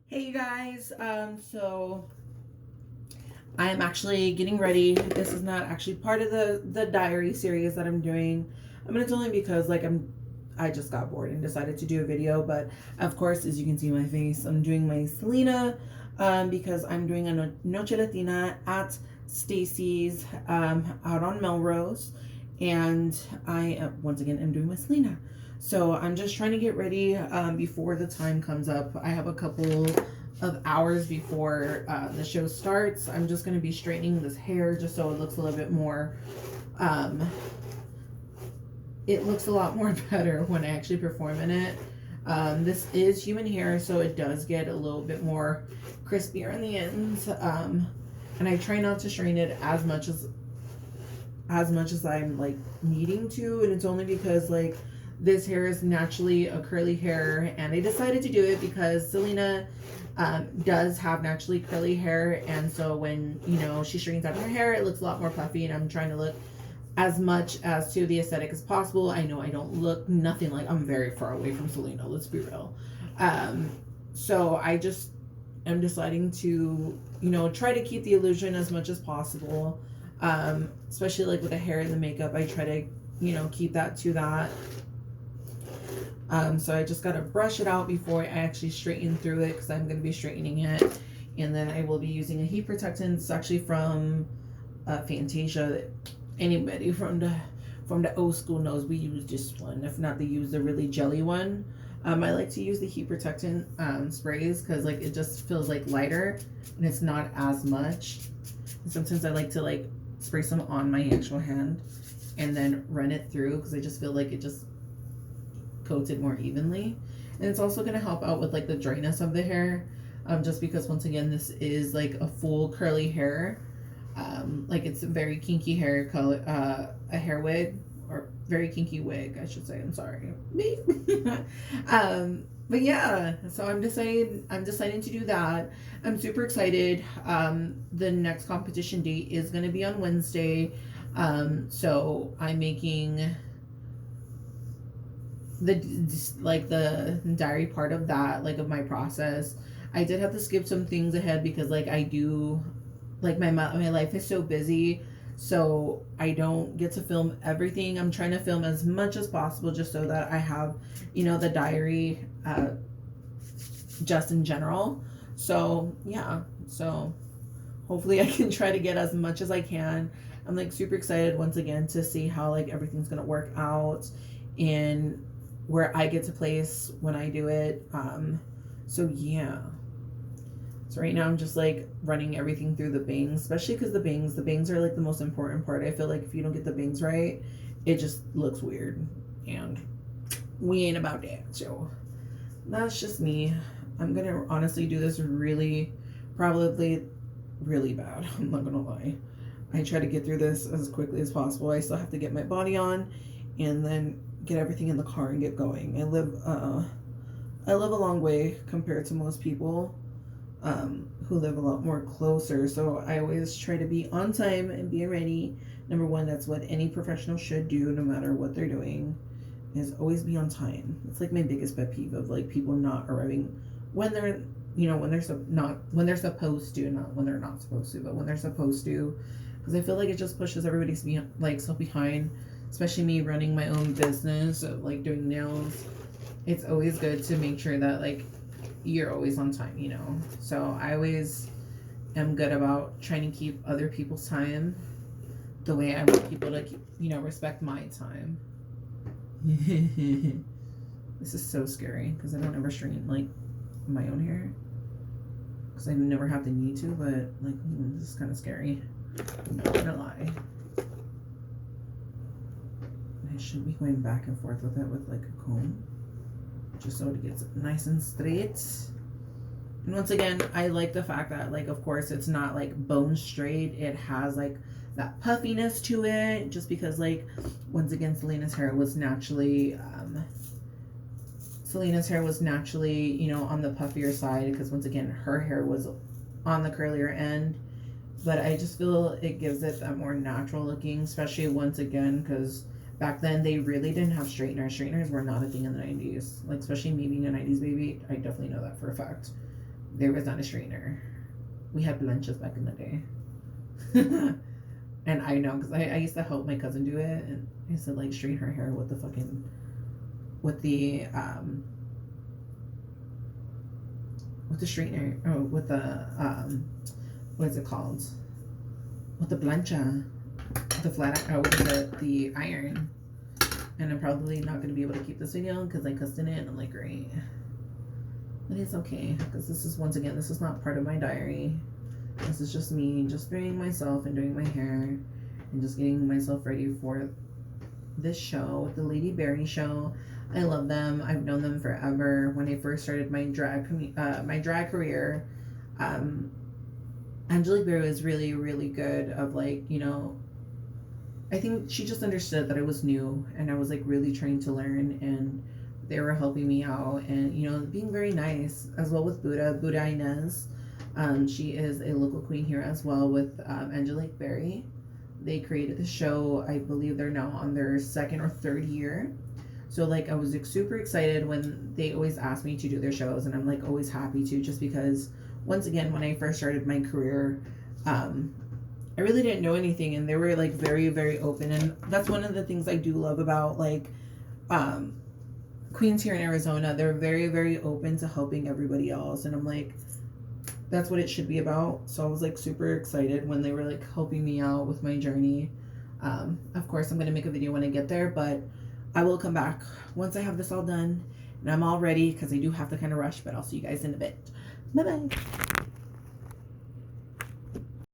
Hey you guys, so I am actually getting ready. This is not actually part of the diary series that I'm doing. I mean, it's only because I just got bored and decided to do a video. But of course, as you can see my face, I'm doing my Selena, because I'm doing a Noche Latina at Stacy's, out on Melrose, and I once again am doing my Selena. So I'm just trying to get ready before the time comes up. I have a couple of hours before the show starts. I'm just going to be straightening this hair just so it looks a little bit more, um, it looks a lot more better when I actually perform in it. This is human hair, so it does get a little bit more crispier on the ends. And I try not to strain it as much as I'm like needing to, and it's only because like this hair is naturally a curly hair, and I decided to do it because Selena does have naturally curly hair, and so when she straightens out her hair, it looks a lot more puffy, and I'm trying to look as much as to the aesthetic as possible. I know I don't look nothing like, I'm very far away from Selena, let's be real. So I just am deciding to try to keep the illusion as much as possible, especially like with the hair and the makeup. I try to keep that to that. So I just gotta brush it out before I actually straighten through it, because I'm gonna be straightening it, and then I will be using a heat protectant. It's actually from Fantasia. Anybody from the old school knows we use this one. If not, they use the really jelly one. I like to use the heat protectant sprays, because like it just feels like lighter and it's not as much. And sometimes I like to like spray some on my actual hand and then run it through, because I just feel like it just coated more evenly. And it's also going to help out with like the dryness of the hair, just because once again this is like a full curly hair, like it's a very kinky hair color, a hair wig, or very kinky wig I should say, I'm sorry. But yeah, so I'm deciding to do that. I'm super excited. The next competition date is going to be on Wednesday. So I'm making the diary part of that, like of my process. I did have to skip some things ahead because like I do, like my life is so busy, so I don't get to film everything. I'm trying to film as much as possible just so that I have the diary, just in general. So yeah, so hopefully I can try to get as much as I can. I'm like super excited once again to see how like everything's gonna work out and where I get to place when I do it. So yeah. So right now I'm just like running everything through the bangs, especially because the bangs are like the most important part. I feel like if you don't get the bangs right, it just looks weird, and we ain't about that. So that's just me. I'm gonna honestly do this probably really bad. I'm not gonna lie. I try to get through this as quickly as possible. I still have to get my body on, and then get everything in the car and get going. I live a long way compared to most people, who live a lot more closer. So I always try to be on time and be ready. Number one, that's what any professional should do, no matter what they're doing, is always be on time. It's like my biggest pet peeve of like people not arriving when they're not when they're supposed to, not when they're not supposed to, but when they're supposed to. Because I feel like it just pushes everybody's like self behind, especially me running my own business of like doing nails. It's always good to make sure that like you're always on time. So I always am good about trying to keep other people's time the way I want people to respect my time. This is so scary because I don't ever straighten like my own hair, because I never have the need to, but like this is kind of scary. I'm not gonna lie. I should be going back and forth with it with like a comb, just so it gets nice and straight. And once again, I like the fact that like of course it's not like bone straight. It has like that puffiness to it, just because like once again Selena's hair was naturally on the puffier side, because once again her hair was on the curlier end. But I just feel it gives it that more natural looking, especially once again because back then they really didn't have straighteners. Straighteners were not a thing in the 90s, like especially me being a 90s baby. I definitely know that for a fact. there was not a straightener. We had planchas back in the day. And I know because I used to help my cousin do it, and I used to like straighten her hair with the fucking with the straightener, oh, with the what is it called, with the plancha, the flat with the iron. And I'm probably not going to be able to keep this video because I cussed in it and I'm like, great. But it's okay because this is, once again, this is not part of my diary. This is just me just doing myself and doing my hair and just getting myself ready for this show, the Lady Berry show. I love them. I've known them forever. When I first started my drag career, Angelique Berry was really, really good of like, you know, I think she just understood that I was new and I was like really trying to learn, and they were helping me out and, you know, being very nice as well with Buddha Inez. She is a local queen here as well with Angelique Berry. They created the show. I believe they're now on their second or third year. So like I was like, super excited when they always asked me to do their shows, and I'm like always happy to, just because once again when I first started my career, I really didn't know anything, and they were like very, very open. And that's one of the things I do love about like queens here in Arizona. They're very, very open to helping everybody else, and I'm like, that's what it should be about. So I was like super excited when they were like helping me out with my journey. Of course I'm gonna make a video when I get there, but I will come back once I have this all done and I'm all ready, because I do have to kind of rush. But I'll see you guys in a bit. Bye bye.